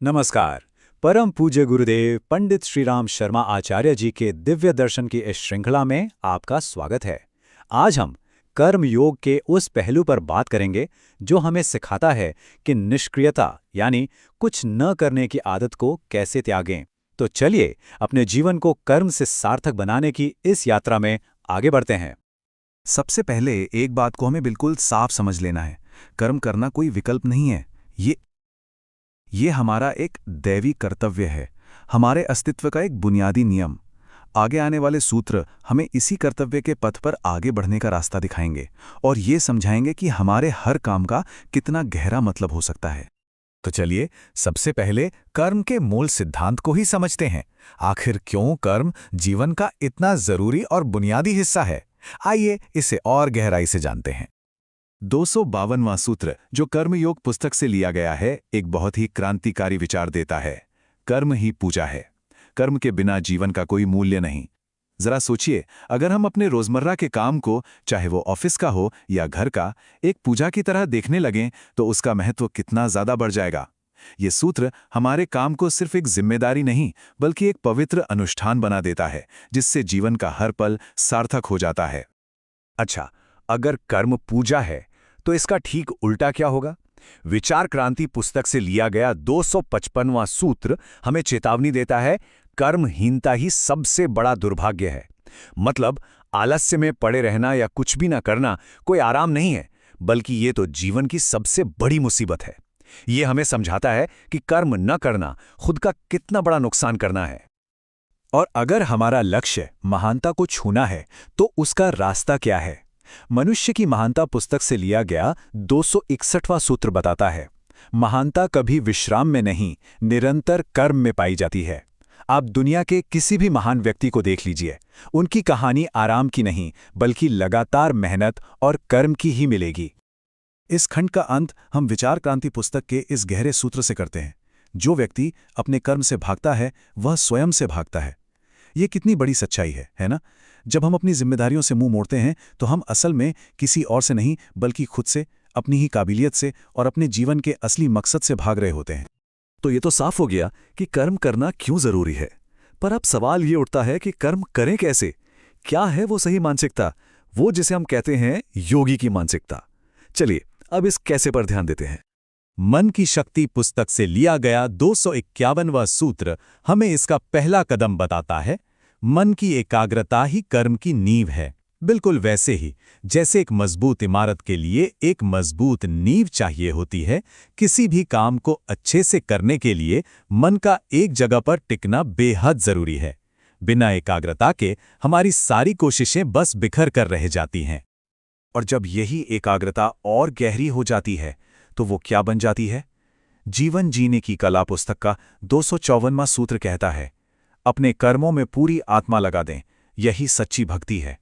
नमस्कार। परम पूज्य गुरुदेव पंडित श्री राम शर्मा आचार्य जी के दिव्य दर्शन की इस श्रृंखला में आपका स्वागत है। आज हम कर्म योग के उस पहलू पर बात करेंगे जो हमें सिखाता है कि निष्क्रियता यानी कुछ न करने की आदत को कैसे त्यागें। तो चलिए अपने जीवन को कर्म से सार्थक बनाने की इस यात्रा में आगे बढ़ते हैं। सबसे पहले एक बात को हमें बिल्कुल साफ समझ लेना है। कर्म करना कोई विकल्प नहीं है। ये हमारा एक दैवी कर्तव्य है, हमारे अस्तित्व का एक बुनियादी नियम। आगे आने वाले सूत्र हमें इसी कर्तव्य के पथ पर आगे बढ़ने का रास्ता दिखाएंगे और ये समझाएंगे कि हमारे हर काम का कितना गहरा मतलब हो सकता है। तो चलिए सबसे पहले कर्म के मूल सिद्धांत को ही समझते हैं। आखिर क्यों कर्म जीवन का इतना जरूरी और बुनियादी हिस्सा है? आइए इसे और गहराई से जानते हैं। 252वां सूत्र जो कर्मयोग पुस्तक से लिया गया है, एक बहुत ही क्रांतिकारी विचार देता है। कर्म ही पूजा है। कर्म के बिना जीवन का कोई मूल्य नहीं। जरा सोचिए, अगर हम अपने रोजमर्रा के काम को, चाहे वो ऑफिस का हो या घर का, एक पूजा की तरह देखने लगें तो उसका महत्व कितना ज्यादा बढ़ जाएगा। ये सूत्र हमारे काम को सिर्फ एक जिम्मेदारी नहीं बल्कि एक पवित्र अनुष्ठान बना देता है, जिससे जीवन का हर पल सार्थक हो जाता है। अच्छा, अगर कर्म पूजा है तो इसका ठीक उल्टा क्या होगा? विचार क्रांति पुस्तक से लिया गया 255वां सूत्र हमें चेतावनी देता है, कर्महीनता ही सबसे बड़ा दुर्भाग्य है। मतलब आलस्य में पड़े रहना या कुछ भी ना करना कोई आराम नहीं है, बल्कि ये तो जीवन की सबसे बड़ी मुसीबत है। ये हमें समझाता है कि कर्म न करना खुद का कितना बड़ा नुकसान करना है। और अगर हमारा लक्ष्य महानता को छूना है तो उसका रास्ता क्या है? मनुष्य की महानता पुस्तक से लिया गया 261वां सूत्र बताता है, महानता कभी विश्राम में नहीं, निरंतर कर्म में पाई जाती है। आप दुनिया के किसी भी महान व्यक्ति को देख लीजिए, उनकी कहानी आराम की नहीं बल्कि लगातार मेहनत और कर्म की ही मिलेगी। इस खंड का अंत हम विचार क्रांति पुस्तक के इस गहरे सूत्र से करते हैं, जो व्यक्ति अपने कर्म से भागता है वह स्वयं से भागता है। ये कितनी बड़ी सच्चाई है ना? जब हम अपनी जिम्मेदारियों से मुंह मोड़ते हैं तो हम असल में किसी और से नहीं बल्कि खुद से, अपनी ही काबिलियत से और अपने जीवन के असली मकसद से भाग रहे होते हैं। तो ये तो साफ हो गया कि कर्म करना क्यों जरूरी है। पर अब सवाल ये उठता है कि कर्म करें कैसे? क्या है वो सही मानसिकता, वो जिसे हम कहते हैं योगी की मानसिकता? चलिए अब इस कैसे पर ध्यान देते हैं। मन की शक्ति पुस्तक से लिया गया 251वां सूत्र हमें इसका पहला कदम बताता है। मन की एकाग्रता ही कर्म की नींव है। बिल्कुल वैसे ही जैसे एक मजबूत इमारत के लिए एक मजबूत नींव चाहिए होती है, किसी भी काम को अच्छे से करने के लिए मन का एक जगह पर टिकना बेहद जरूरी है। बिना एकाग्रता के हमारी सारी कोशिशें बस बिखर कर रह जाती हैं। और जब यही एकाग्रता और गहरी हो जाती है तो वो क्या बन जाती है? जीवन जीने की कला पुस्तक का 254वां सूत्र कहता है, अपने कर्मों में पूरी आत्मा लगा दें, यही सच्ची भक्ति है।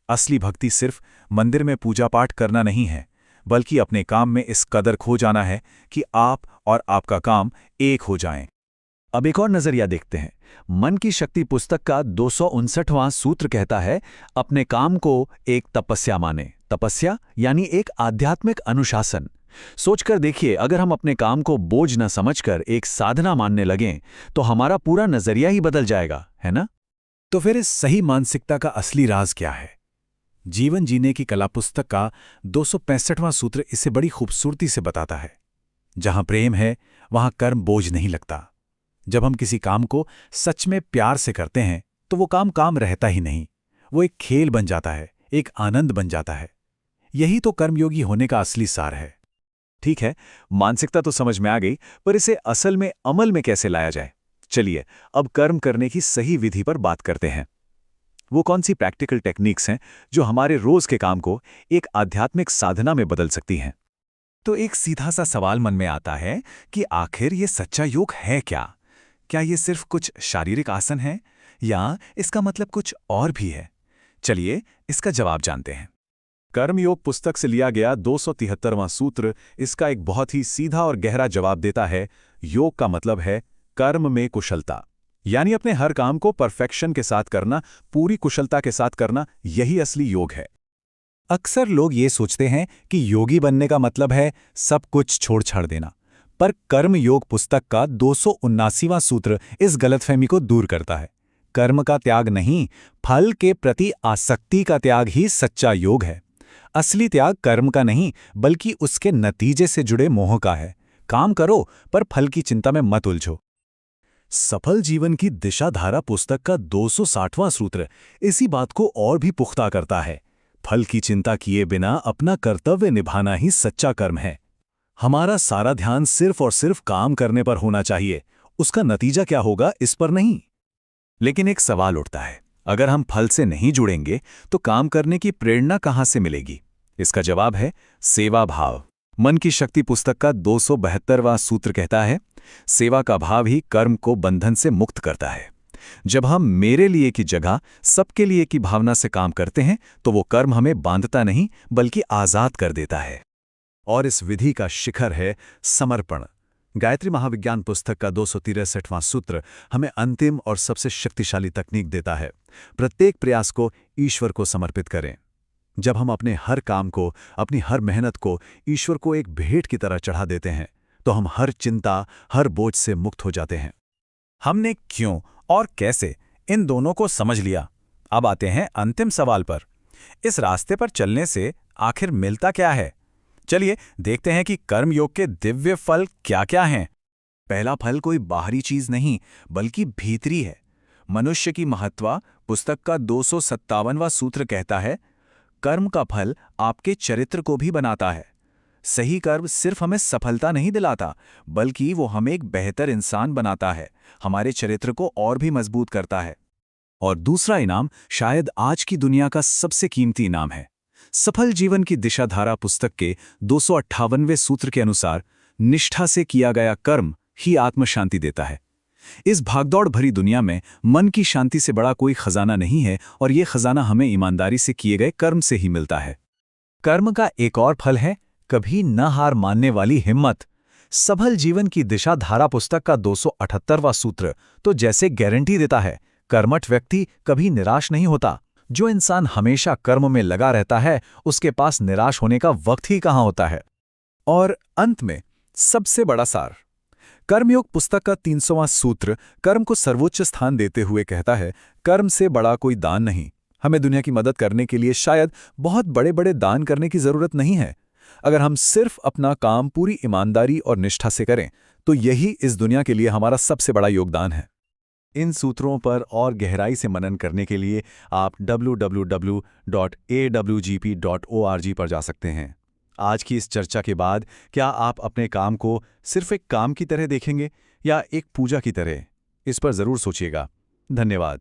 असली भक्ति सिर्फ मंदिर में पूजा पाठ करना नहीं है, बल्कि अपने काम में इस कदर खो जाना है कि आप और आपका काम एक हो जाएं। अब एक और नजरिया देखते हैं। मन की शक्ति पुस्तक का 259वां सूत्र कहता है, अपने काम को एक तपस्या माने। तपस्या यानी एक आध्यात्मिक अनुशासन। सोचकर देखिए, अगर हम अपने काम को बोझ न समझकर एक साधना मानने लगें तो हमारा पूरा नजरिया ही बदल जाएगा, है ना? तो फिर इस सही मानसिकता का असली राज क्या है? जीवन जीने की कला पुस्तक का 265वां सूत्र इसे बड़ी खूबसूरती से बताता है। जहां प्रेम है वहां कर्म बोझ नहीं लगता। जब हम किसी काम को सच में प्यार से करते हैं तो वो काम रहता ही नहीं, वो एक खेल बन जाता है, एक आनंद बन जाता है। यही तो कर्मयोगी होने का असली सार है। ठीक है, मानसिकता तो समझ में आ गई, पर इसे असल में अमल में कैसे लाया जाए? चलिए अब कर्म करने की सही विधि पर बात करते हैं। वो कौन सी प्रैक्टिकल टेक्निक्स हैं जो हमारे रोज के काम को एक आध्यात्मिक साधना में बदल सकती हैं? तो एक सीधा सा सवाल मन में आता है कि आखिर ये सच्चा योग है क्या? क्या ये सिर्फ कुछ शारीरिक आसन है या इसका मतलब कुछ और भी है? चलिए इसका जवाब जानते हैं। कर्मयोग पुस्तक से लिया गया 273वां सूत्र इसका एक बहुत ही सीधा और गहरा जवाब देता है। योग का मतलब है कर्म में कुशलता, यानी अपने हर काम को परफेक्शन के साथ करना, पूरी कुशलता के साथ करना, यही असली योग है। अक्सर लोग ये सोचते हैं कि योगी बनने का मतलब है सब कुछ छोड़ छाड़ देना, पर कर्मयोग पुस्तक का 279वां सूत्र इस गलतफहमी को दूर करता है। कर्म का त्याग नहीं, फल के प्रति आसक्ति का त्याग ही सच्चा योग है। असली त्याग कर्म का नहीं, बल्कि उसके नतीजे से जुड़े मोह का है। काम करो, पर फल की चिंता में मत उलझो। सफल जीवन की दिशाधारा पुस्तक का 260वां सूत्र इसी बात को और भी पुख्ता करता है। फल की चिंता किए बिना अपना कर्तव्य निभाना ही सच्चा कर्म है। हमारा सारा ध्यान सिर्फ और सिर्फ काम करने पर होना चाहिए, उसका नतीजा क्या होगा इस पर नहीं। लेकिन एक सवाल उठता है, अगर हम फल से नहीं जुड़ेंगे तो काम करने की प्रेरणा कहाँ से मिलेगी? इसका जवाब है सेवा भाव। मन की शक्ति पुस्तक का 272वां सूत्र कहता है, सेवा का भाव ही कर्म को बंधन से मुक्त करता है। जब हम मेरे लिए की जगह सबके लिए की भावना से काम करते हैं तो वो कर्म हमें बांधता नहीं, बल्कि आजाद कर देता है। और इस विधि का शिखर है समर्पण। गायत्री महाविज्ञान पुस्तक का 263वां सूत्र हमें अंतिम और सबसे शक्तिशाली तकनीक देता है। प्रत्येक प्रयास को ईश्वर को समर्पित करें। जब हम अपने हर काम को, अपनी हर मेहनत को ईश्वर को एक भेंट की तरह चढ़ा देते हैं तो हम हर चिंता, हर बोझ से मुक्त हो जाते हैं। हमने क्यों और कैसे इन दोनों को समझ लिया। अब आते हैं अंतिम सवाल पर। इस रास्ते पर चलने से आखिर मिलता क्या है? चलिए देखते हैं कि कर्मयोग के दिव्य फल क्या क्या हैं। पहला फल कोई बाहरी चीज नहीं, बल्कि भीतरी है। मनुष्य की महत्वा पुस्तक का 257वां सूत्र कहता है, कर्म का फल आपके चरित्र को भी बनाता है। सही कर्म सिर्फ हमें सफलता नहीं दिलाता, बल्कि वो हमें एक बेहतर इंसान बनाता है, हमारे चरित्र को और भी मजबूत करता है। और दूसरा इनाम शायद आज की दुनिया का सबसे कीमती इनाम है। सफल जीवन की दिशाधारा पुस्तक के 258वें सूत्र के अनुसार निष्ठा से किया गया कर्म ही आत्मशांति देता है। इस भागदौड़ भरी दुनिया में मन की शांति से बड़ा कोई खजाना नहीं है, और ये खजाना हमें ईमानदारी से किए गए कर्म से ही मिलता है। कर्म का एक और फल है कभी न हार मानने वाली हिम्मत। सफल जीवन की दिशाधारा पुस्तक का 278वां सूत्र तो जैसे गारंटी देता है, कर्मठ व्यक्ति कभी निराश नहीं होता। जो इंसान हमेशा कर्म में लगा रहता है, उसके पास निराश होने का वक्त ही कहाँ होता है। और अंत में सबसे बड़ा सार, कर्मयोग पुस्तक का 300वां सूत्र कर्म को सर्वोच्च स्थान देते हुए कहता है, कर्म से बड़ा कोई दान नहीं। हमें दुनिया की मदद करने के लिए शायद बहुत बड़े बड़े दान करने की जरूरत नहीं है। अगर हम सिर्फ अपना काम पूरी ईमानदारी और निष्ठा से करें तो यही इस दुनिया के लिए हमारा सबसे बड़ा योगदान है। इन सूत्रों पर और गहराई से मनन करने के लिए आप www.awgp.org पर जा सकते हैं। आज की इस चर्चा के बाद क्या आप अपने काम को सिर्फ एक काम की तरह देखेंगे या एक पूजा की तरह? इस पर जरूर सोचिएगा। धन्यवाद।